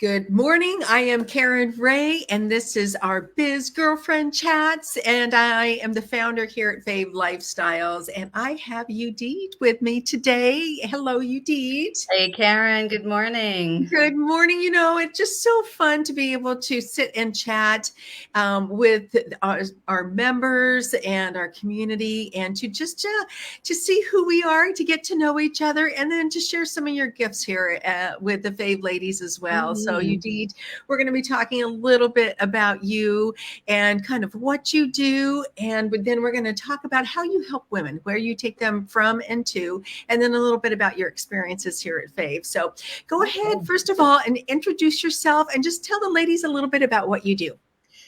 Good morning. I am Karen Ray, and this is our Biz Girlfriend Chats. And I am the founder here at Fave Lifestyles. And I have Judit with me today. Hello, Judit. Hey, Karen. Good morning. Good morning. You know, it's just so fun to be able to sit and chat with our members and our community, and to just to see who we are, to get to know each other, and then to share some of your gifts here with the Fave ladies as well. So, Judit, we're going to be talking a little bit about you and kind of what you do, and then we're going to talk about how you help women, where you take them from and to, and then a little bit about your experiences here at Fave. So go ahead, first of all, and introduce yourself and just tell the ladies a little bit about what you do.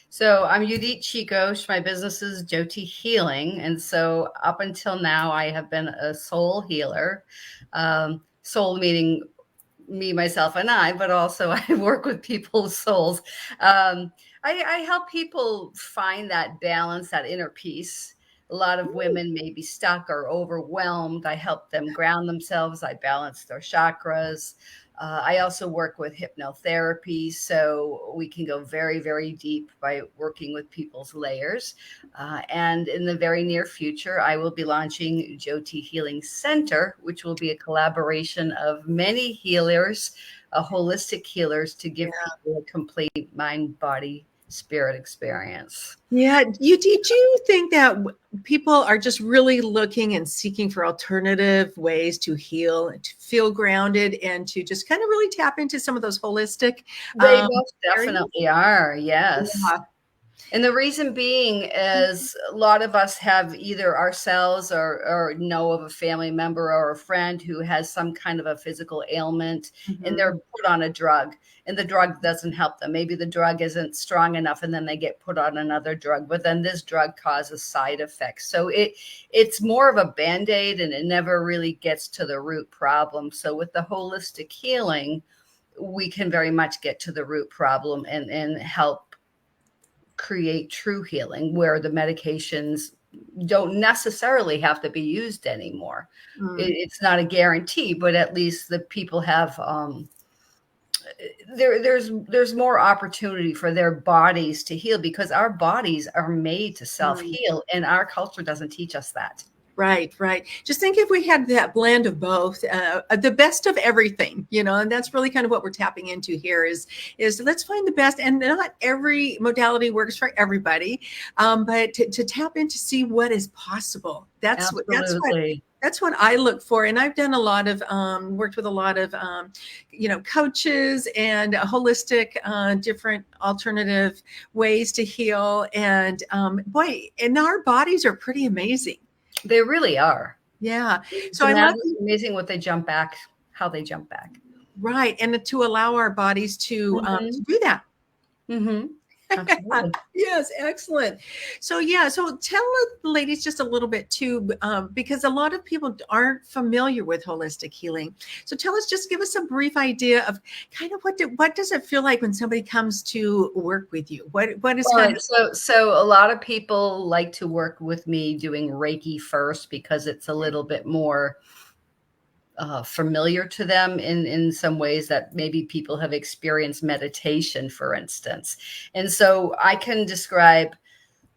So I'm Judit Csikos. My business is Jyoti Healing. And so up until now, I have been a soul healer. Soul meaning me, myself, and I, but also I work with people's souls. I help people find that balance, that inner peace. A lot of women may be stuck or overwhelmed. I help them ground themselves. I balance their chakras. I also work with hypnotherapy, so we can go very, very deep by working with people's layers. And in the very near future, I will be launching Jyoti Healing Center, which will be a collaboration of many healers, holistic healers, to give people a complete mind, body, spirit experience. Yeah. Do you think that people are just really looking and seeking for alternative ways to heal and to feel grounded and to just kind of really tap into some of those holistic They most definitely are. Yes. Yeah. And the reason being is a lot of us have either ourselves or know of a family member or a friend who has some kind of a physical ailment, and they're put on a drug, and the drug doesn't help them. Maybe the drug isn't strong enough, and then they get put on another drug, but then this drug causes side effects. So it's more of a Band-Aid, and it never really gets to the root problem. So with the holistic healing, we can very much get to the root problem and help create true healing, where the medications don't necessarily have to be used anymore. It's not a guarantee, but at least the people have there's more opportunity for their bodies to heal, because our bodies are made to self-heal, and our culture doesn't teach us that. Right. Just think if we had that blend of both, the best of everything, and that's really kind of what we're tapping into here is let's find the best. And not every modality works for everybody, but to tap in to see what is possible. That's what I look for. And I've done a lot of worked with a lot of coaches and holistic different alternative ways to heal. And and our bodies are pretty amazing. They really are. Yeah. So I love amazing what they jump back, how they jump back. Right. And to allow our bodies to do that. Yes. Excellent. So tell the ladies just a little bit too, because a lot of people aren't familiar with holistic healing. So give us a brief idea of kind of what does it feel like when somebody comes to work with you? What is so a lot of people like to work with me doing Reiki first, because it's a little bit more familiar to them in some ways that maybe people have experienced meditation, for instance. And so I can describe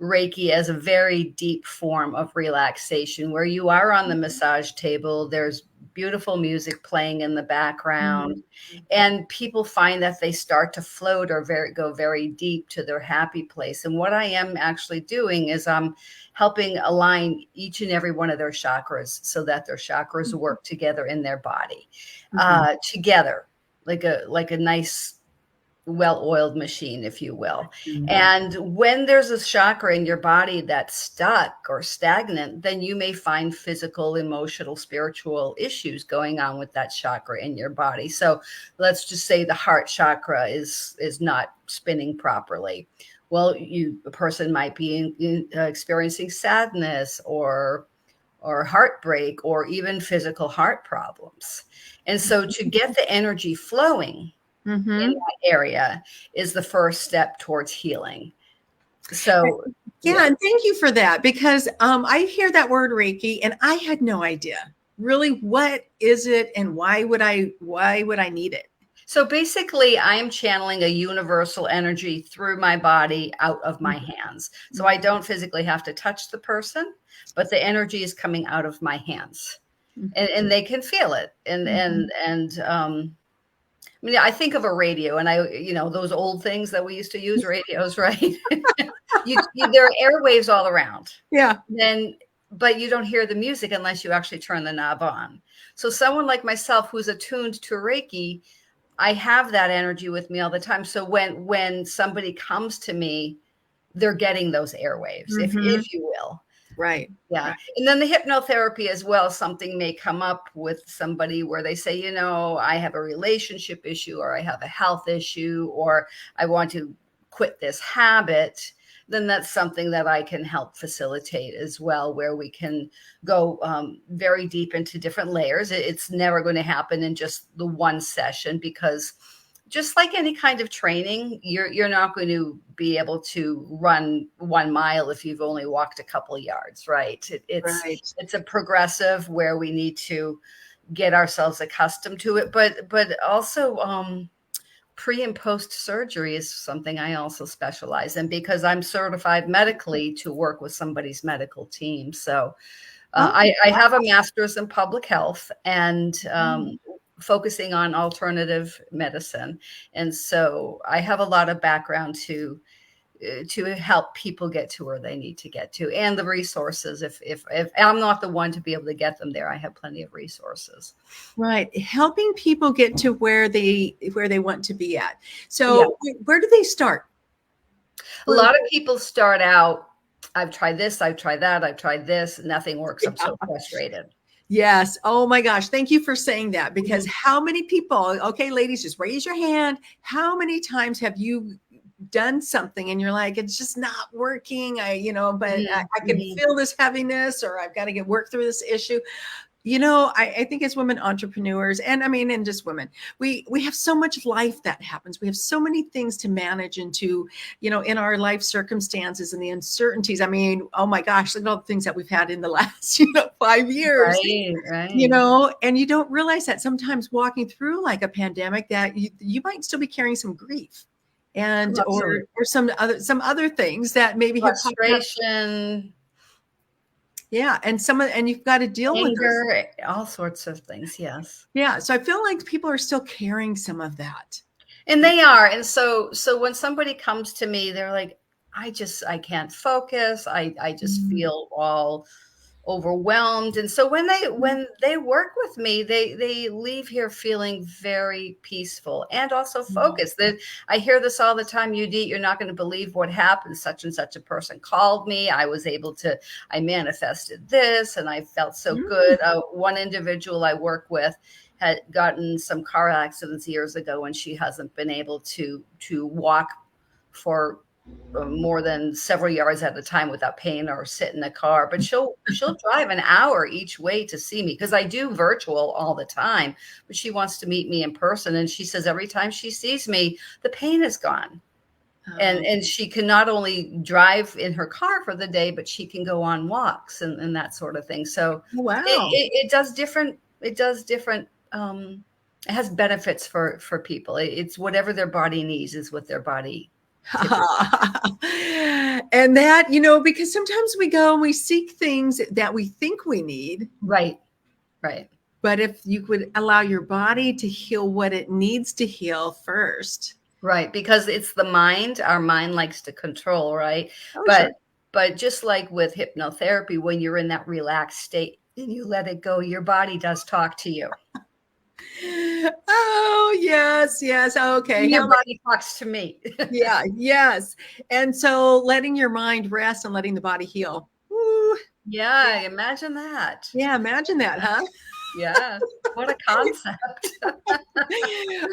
Reiki as a very deep form of relaxation, where you are on the massage table. There's beautiful music playing in the background, and people find that they start to float or go very deep to their happy place. And what I am actually doing is I'm helping align each and every one of their chakras, so that their chakras work together in their body, together, like a nice well-oiled machine, if you will. And when there's a chakra in your body that's stuck or stagnant, then you may find physical, emotional, spiritual issues going on with that chakra in your body. So let's just say the heart chakra is not spinning properly. Well, a person might be experiencing sadness or heartbreak, or even physical heart problems. And so to get the energy flowing in that area is the first step towards healing. So and thank you for that, because I hear that word Reiki and I had no idea really what is it and why would I need it. So basically, I am channeling a universal energy through my body out of my hands. So I don't physically have to touch the person, but the energy is coming out of my hands, and they can feel it. I mean, I think of a radio, and those old things that we used to use, radios, right? There are airwaves all around. Yeah. But you don't hear the music unless you actually turn the knob on. So someone like myself who's attuned to Reiki, I have that energy with me all the time. So when somebody comes to me, they're getting those airwaves, if you will. Right. Yeah. Right. And then the hypnotherapy as well, something may come up with somebody where they say, I have a relationship issue, or I have a health issue, or I want to quit this habit. Then that's something that I can help facilitate as well, where we can go very deep into different layers. It's never going to happen in just the one session, because just like any kind of training, you're not going to be able to run 1 mile if you've only walked a couple of yards, right? It's a progressive where we need to get ourselves accustomed to it, but also pre and post surgery is something I also specialize in, because I'm certified medically to work with somebody's medical team. So I have a master's in public health, and focusing on alternative medicine. And so I have a lot of background to help people get to where they need to get to, and the resources. If I'm not the one to be able to get them there, I have plenty of resources. Right. Helping people get to where they want to be at. So where do they start? A lot of people start out, I've tried this, I've tried that, I've tried this, nothing works. I'm so frustrated. Yes. Oh my gosh. Thank you for saying that, because how many people, okay, ladies, just raise your hand. How many times have you done something and you're like, it's just not working? But I can feel this heaviness, or I've got to work through this issue. I think as women entrepreneurs, and just women, we have so much life that happens. We have so many things to manage into, in our life circumstances and the uncertainties. Oh my gosh, look at all the things that we've had in the last, 5 years, right. And you don't realize that sometimes walking through like a pandemic, that you might still be carrying some grief, and or some other things that maybe frustration. Yeah. And you've got to deal with anger, all sorts of things. Yes. Yeah. So I feel like people are still carrying some of that. And they are. And so when somebody comes to me, they're like, I can't focus. I just feel all overwhelmed. And so when they work with me, they leave here feeling very peaceful and also focused. I hear this all the time. Judit, you're not going to believe what happened. Such and such a person called me. I manifested this, and I felt so good. One individual I work with had gotten some car accidents years ago, and she hasn't been able to walk for more than several yards at a time without pain, or sit in a car. But she'll drive an hour each way to see me, because I do virtual all the time, but she wants to meet me in person. And she says every time she sees me, the pain is gone. And she can not only drive in her car for the day, but she can go on walks and that sort of thing. So it does different. It has benefits for people. It's whatever their body needs is what their body. And that, because sometimes we go and we seek things that we think we need. Right. But if you could allow your body to heal what it needs to heal first. Right. Because it's the mind. Our mind likes to control, right? But just like with hypnotherapy, when you're in that relaxed state and you let it go, your body does talk to you. Oh, yes. Okay. Your body talks to me. Yeah. Yes. And so letting your mind rest and letting the body heal. Woo. Yeah. Imagine that. Yeah. Imagine that, huh? Yeah. What a concept.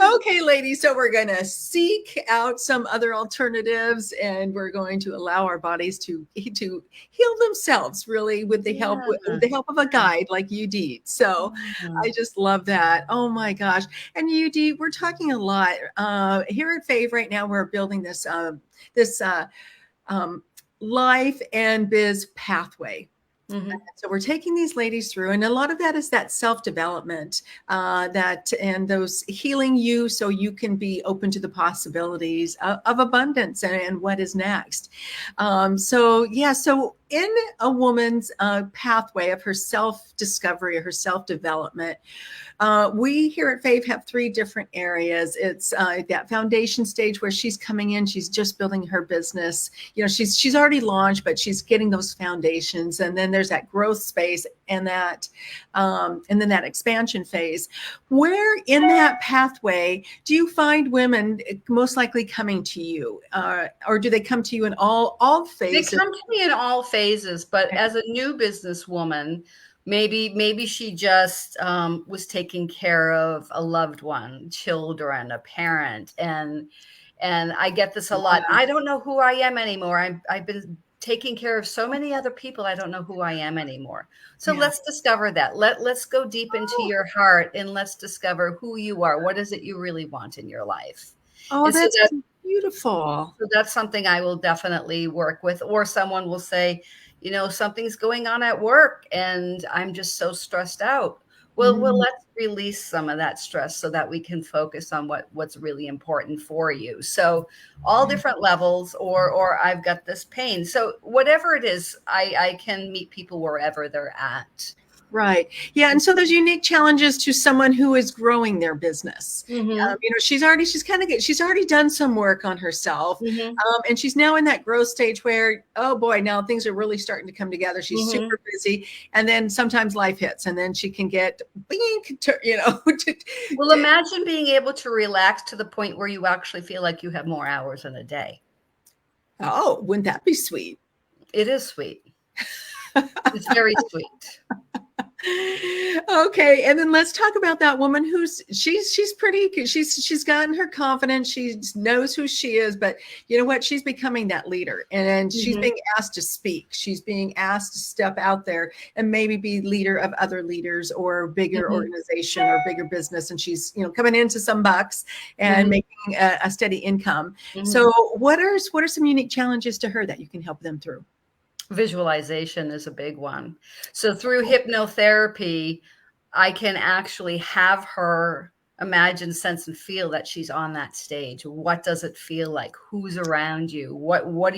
Okay, ladies. So we're going to seek out some other alternatives, and we're going to allow our bodies to heal themselves, really, with the help of a guide like Judit. So I just love that. Oh my gosh. And Judit, we're talking a lot here at Fave right now. We're building this life and biz pathway. Mhm. So we're taking these ladies through, and a lot of that is that self-development, that and those healing you so you can be open to the possibilities of abundance and what is next. So yeah, so in a woman's pathway of her self-discovery, her self-development, we here at Fave have three different areas. It's that foundation stage where she's coming in, she's just building her business. You know, she's already launched, but she's getting those foundations. And then there's that growth space and then that expansion phase. Where in that pathway do you find women most likely coming to you, or do they come to you in all They phases? come to me in all phases, but as a new businesswoman, maybe she just was taking care of a loved one, children, a parent, and I get this a lot. I don't know who I am anymore. I've been taking care of so many other people. I don't know who I am anymore. So Yeah. let's discover that. Let's go deep into your heart and let's discover who you are. What is it you really want in your life? Oh, And so that's beautiful. so that's something I will definitely work with. Or someone will say, you know, something's going on at work and I'm just so stressed out. Well, Mhm. let's release some of that stress so that we can focus on what's really important for you. So all different levels, or I've got this pain. So whatever it is, I can meet people wherever they're at. Right. Yeah. And so there's unique challenges to someone who is growing their business. Mm-hmm. You know, she's already done some work on herself. Mm-hmm. And she's now in that growth stage where, oh boy, now things are really starting to come together. She's Mm-hmm. super busy. And then sometimes life hits and then she can get, bink, you know, Well, imagine being able to relax to the point where you actually feel like you have more hours in a day. oh, wouldn't that be sweet? It is sweet. It's very sweet. Okay, and then let's talk about that woman who's she's pretty, she's gotten her confidence, she knows who she is, but you know what, she's becoming that leader and she's Mhm. being asked to speak, she's being asked to step out there and maybe be leader of other leaders or bigger Mhm. organization or bigger business, and she's, you know, coming into some bucks and Mhm. making a steady income. Mhm. So what are some unique challenges to her that you can help them through? Visualization is a big one. So through hypnotherapy, I can actually have her imagine, sense, and feel that she's on that stage. What does it feel like? Who's around you? What are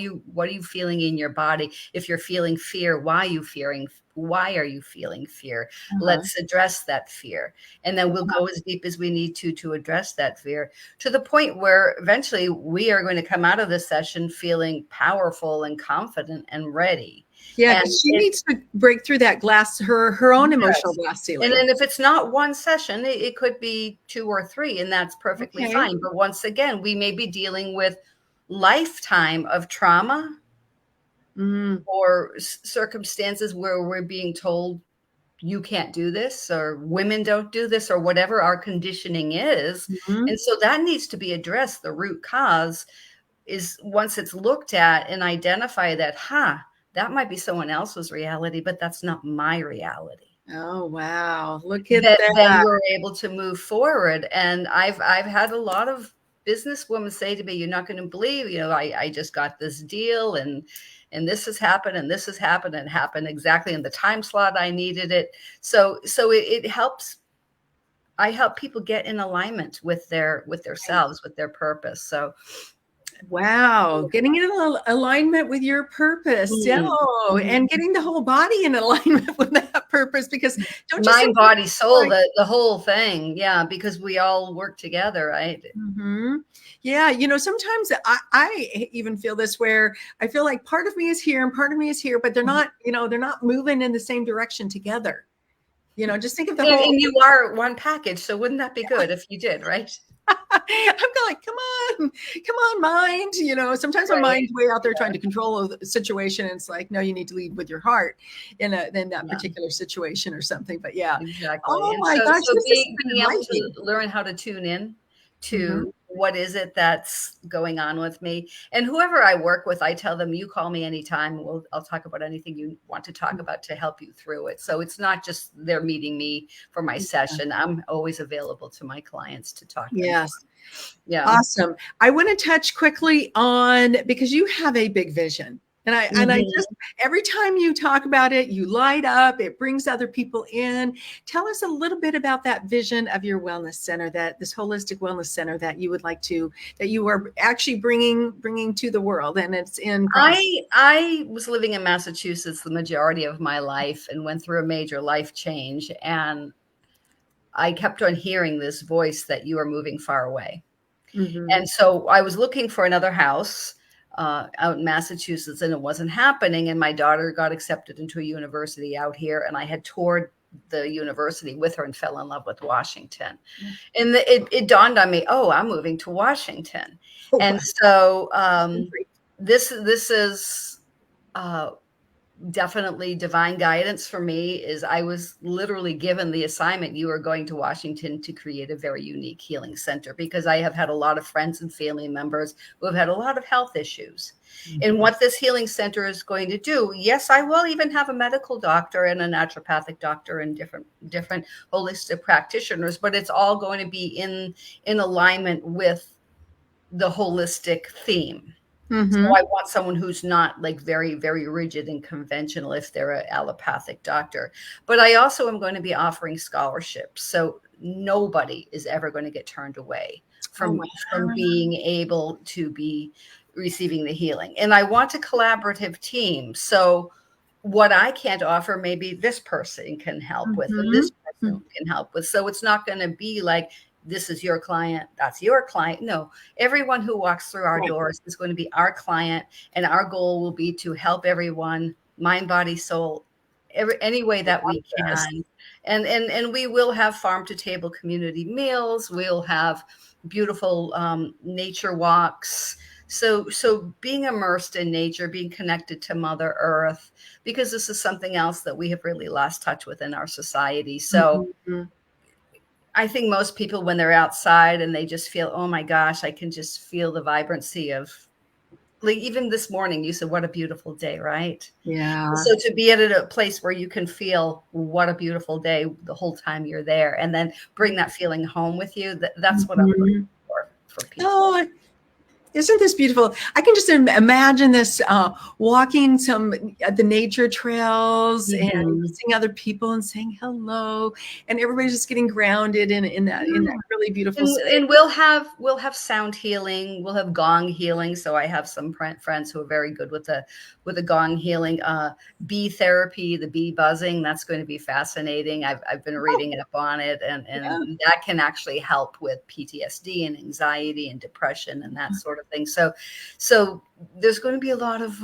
you feeling in your body? If you're feeling fear, why are you feeling fear? Uh-huh. Let's address that fear. And then we'll go as deep as we need to address that fear, to the point where eventually we are going to come out of this session feeling powerful and confident and ready. Yeah, And because she needs to break through that glass, her own emotional yes. glass And ceiling. then if it's not one session, it could be 2 or 3, and that's perfectly Okay. fine. But once again, we may be dealing with lifetime of trauma Mm, or circumstances where we're being told you can't do this, or women don't do this, or whatever our conditioning is. mhm. And so that needs to be addressed. The root cause is, once it's looked at and identify that, that might be someone else's reality, but that's not my reality. Oh, wow. Look at Then that. we're able to move forward. And I've had a lot of businesswomen say to me, "You're not going to believe, you know, I just got this deal, and this has happened, and this has happened, and happened exactly in the time slot I needed it." So it helps. I help people get in alignment with their selves, with their purpose. So Wow. Getting in alignment with your purpose. Yeah. mm, Oh, mhm. and getting the whole body in alignment with that purpose, because don't you Mind, sometimes body, feel soul, like, the whole thing. Yeah, because we all work together, right? mhm. Yeah, you know, sometimes I even feel this where I feel like part of me is here and part of me is here, but they're not, you know, they're not moving in the same direction together. You know, just think of the whole. And you are one package, so wouldn't that be good if you did, right? I'm like, come on, mind. You know, sometimes my Right. mind's way out there trying to control the situation. And it's like, no, you need to lead with your heart in that Yeah, particular situation or something. But yeah. exactly. Oh And my so gosh, so this has been being able to enlightening. learn how to tune in Mhm. to what is it that's going on with me. And whoever I work with, I tell them, you call me anytime. I'll talk about anything you want to talk about to help you through it. So it's not just they're meeting me for my session. I'm always available to my clients to talk them through. Yes. Yeah. Awesome. I want to touch quickly on, because you have a big vision And I just, every time you talk about it, you light up, it brings other people in. Tell us a little bit about that vision of your wellness center, that this holistic wellness center that you would like to, that you are actually bringing to the world, and it's in process. I was living in Massachusetts the majority of my life and went through a major life change. And I kept on hearing this voice that you are moving far away. Mm-hmm. And so I was looking for another house out in Massachusetts, and it wasn't happening. And my daughter got accepted into a university out here, and I had toured the university with her and fell in love with Washington. And it dawned on me, oh, I'm moving to Washington. Oh, And wow. so this is definitely divine guidance for me. Is I was literally given the assignment, you are going to Washington to create a very unique healing center, because I have had a lot of friends and family members who have had a lot of health issues. Mm-hmm. And what this healing center is going to do, yes, I will even have a medical doctor and a naturopathic doctor and different holistic practitioners, but it's all going to be in alignment with the holistic theme. Mm-hmm. So I want someone who's not like very, very rigid and conventional if they're an allopathic doctor. But I also am going to be offering scholarships. So nobody is ever going to get turned away from being able to be receiving the healing. And I want a collaborative team. So what I can't offer, maybe this person can help with, and this person can help with. So it's not going to be like, this is your client, that's your client. No, everyone who walks through our doors is going to be our client, and our goal will be to help everyone, mind, body, soul, any way that we can. And we will have farm to table community meals. We'll have beautiful nature walks. So being immersed in nature, being connected to Mother Earth, because this is something else that we have really lost touch with in our society. So I think most people, when they're outside and they just feel, oh my gosh, I can just feel the vibrancy of, like, even this morning, you said, what a beautiful day, right? Yeah. So to be at a place where you can feel what a beautiful day the whole time you're there, and then bring that feeling home with you, that's what I'm looking for people. Oh, isn't this beautiful? I can just imagine this walking the nature trails and seeing other people and saying hello, and everybody's just getting grounded in that really beautiful space. And we'll have sound healing, we'll have gong healing. So I have some friends who are very good with the gong healing. Bee therapy, the bee buzzing, that's going to be fascinating. I've been reading up on it, and that can actually help with PTSD and anxiety and depression and that sort of thing. So there's going to be a lot of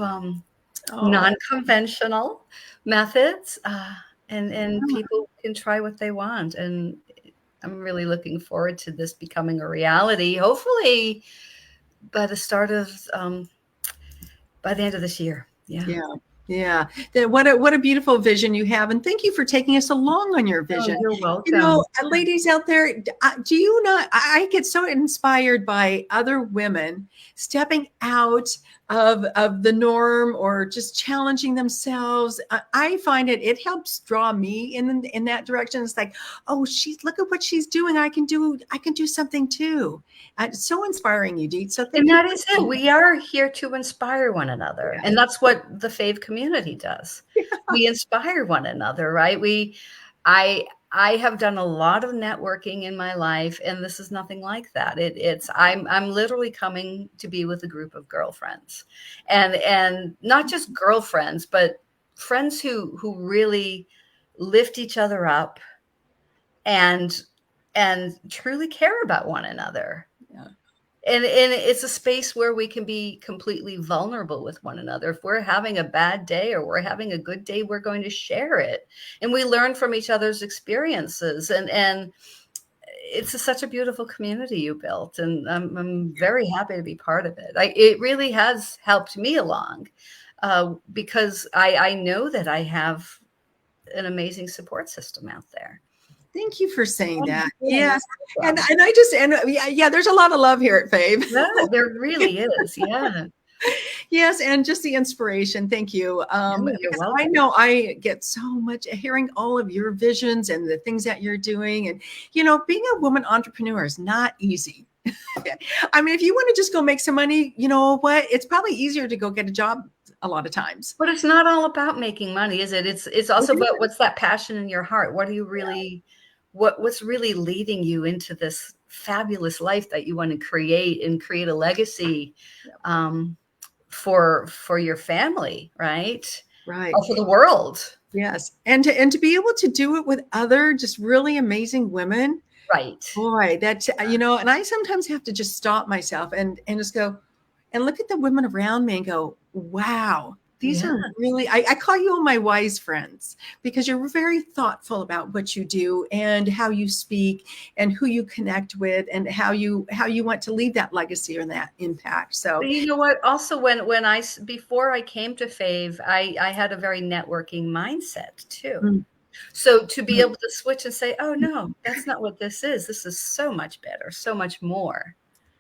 non-conventional methods, and people can try what they want. And I'm really looking forward to this becoming a reality, hopefully by the start of by the end of this year. Yeah. What a beautiful vision you have. And thank you for taking us along on your vision. Oh, you're welcome. You know, ladies out there, do you not, I get so inspired by other women stepping out of the norm, or just challenging themselves. I find it helps draw me in that direction. It's like, oh, look at what she's doing. I can do something too. It's so inspiring, Judit. So thank you. And that is it. We are here to inspire one another. And that's what the Fave community does. We inspire one another, right? I have done a lot of networking in my life, and this is nothing like that. I'm literally coming to be with a group of girlfriends, and not just girlfriends, but friends who really lift each other up and truly care about one another. And it's a space where we can be completely vulnerable with one another. If we're having a bad day or we're having a good day, we're going to share it. And we learn from each other's experiences. And it's such a beautiful community you built. And I'm very happy to be part of it. It really has helped me along because I know that I have an amazing support system out there. Thank you for saying that. Yes. And there's a lot of love here at Fave. Yeah, there really is. Yeah. Yes. And just the inspiration. Thank you. Because I know I get so much hearing all of your visions and the things that you're doing. And, being a woman entrepreneur is not easy. I mean, if you want to just go make some money, you know what? It's probably easier to go get a job a lot of times. But it's not all about making money, is it? It's also It about is. what's that passion in your heart? What are you really, what's really leading you into this fabulous life that you want to create and create a legacy um, for your family, right? Right. Or for the world. Yes. And to be able to do it with other just really amazing women. Right. Boy, that, and I sometimes have to just stop myself and just go and look at the women around me and go, wow, these Yeah. are really, I call you all my wise friends, because you're very thoughtful about what you do and how you speak and who you connect with and how you want to leave that legacy or that impact. So, But you know what? Also, when before I came to Fave, I had a very networking mindset too. mm, So to be mm, able to switch and say, oh no, that's not what this is. This is so much better, so much more.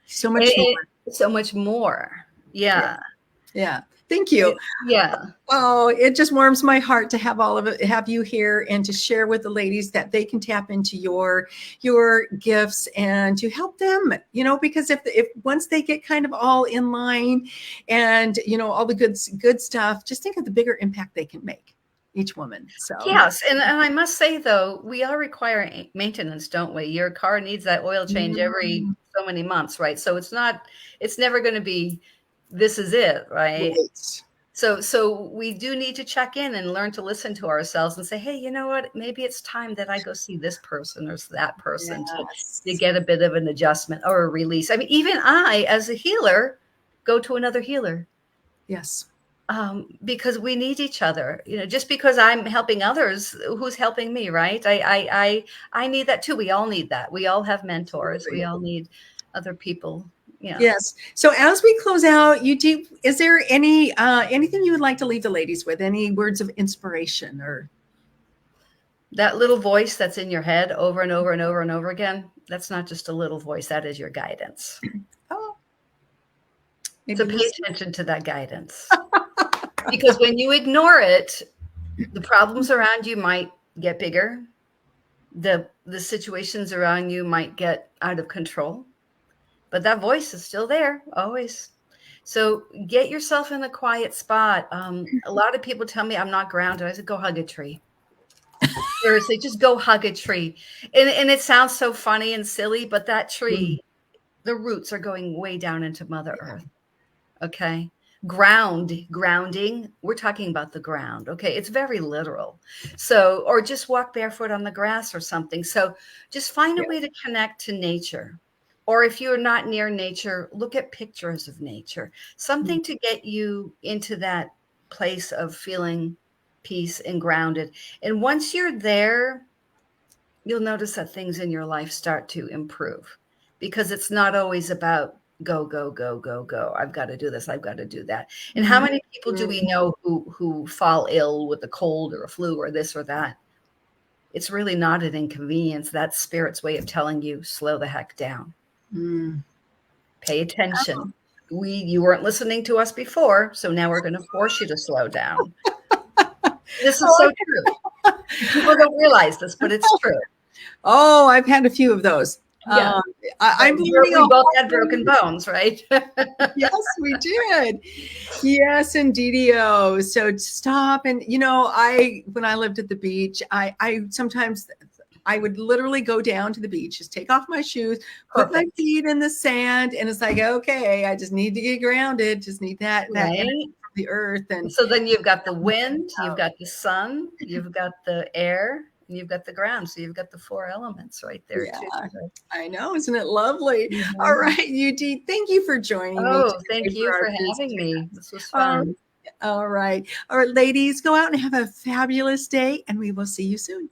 so much more. So much more. Yeah. Yeah. Yeah. Thank you. Yeah. Oh, it just warms my heart to have all of it, have you here, and to share with the ladies that they can tap into your gifts and to help them, because if once they get kind of all in line and, all the good stuff, just think of the bigger impact they can make, each woman. So Yes. And I must say, though, we all require maintenance, don't we? Your car needs that oil change every so many months, right? So it's never going to be, this is it, right? right. So we do need to check in and learn to listen to ourselves and say, hey, you know what? Maybe it's time that I go see this person or that person to Yes. get a bit of an adjustment or a release. I mean, even I, as a healer, go to another healer. Yes. Because we need each other. Just because I'm helping others, who's helping me, right? I need that too. We all need that. We all have mentors. We all need other people. Yeah. Yes. So as we close out, is there anything you would like to leave the ladies with? Any words of inspiration or? That little voice that's in your head over and over and over and over again, that's not just a little voice. That is your guidance. Oh, So maybe pay listen. attention to that guidance. Because when you ignore it, the problems around you might get bigger. The situations around you might get out of control. But that voice is still there, always. So get yourself in a quiet spot. A lot of people tell me I'm not grounded. I said, go hug a tree. Seriously, just go hug a tree. And it sounds so funny and silly, but that tree, the roots are going way down into Mother Earth. Okay. Grounding, we're talking about the ground. Okay. It's very literal. So, or just walk barefoot on the grass or something. So just find a way to connect to nature. Or if you're not near nature, look at pictures of nature, something to get you into that place of feeling peace and grounded. And once you're there, you'll notice that things in your life start to improve, because it's not always about go, go, go, go, go. I've got to do this. I've got to do that. And how many people do we know who fall ill with a cold or a flu or this or that? It's really not an inconvenience. That's spirit's way of telling you, slow the heck down. Pay attention. You weren't listening to us before, so now we're going to force you to slow down. This is so true. People don't realize this, but it's true. Oh, I've had a few of those. Yeah. I'm learning. We both had broken bones, right? Yes, we did. Yes, indeed. So stop. And, when I lived at the beach, I sometimes I would literally go down to the beach, just take off my shoes, put my feet in the sand. And it's like, okay, I just need to get grounded. Just need that energy from the earth. And so then you've got the wind, you've got the sun, you've got the air, and you've got the ground. So you've got the 4 elements right there too. I know. Isn't it lovely? All right, UD, thank you for joining me. Oh, thank you for having me. This was fun. All right. All right, ladies, go out and have a fabulous day, and we will see you soon.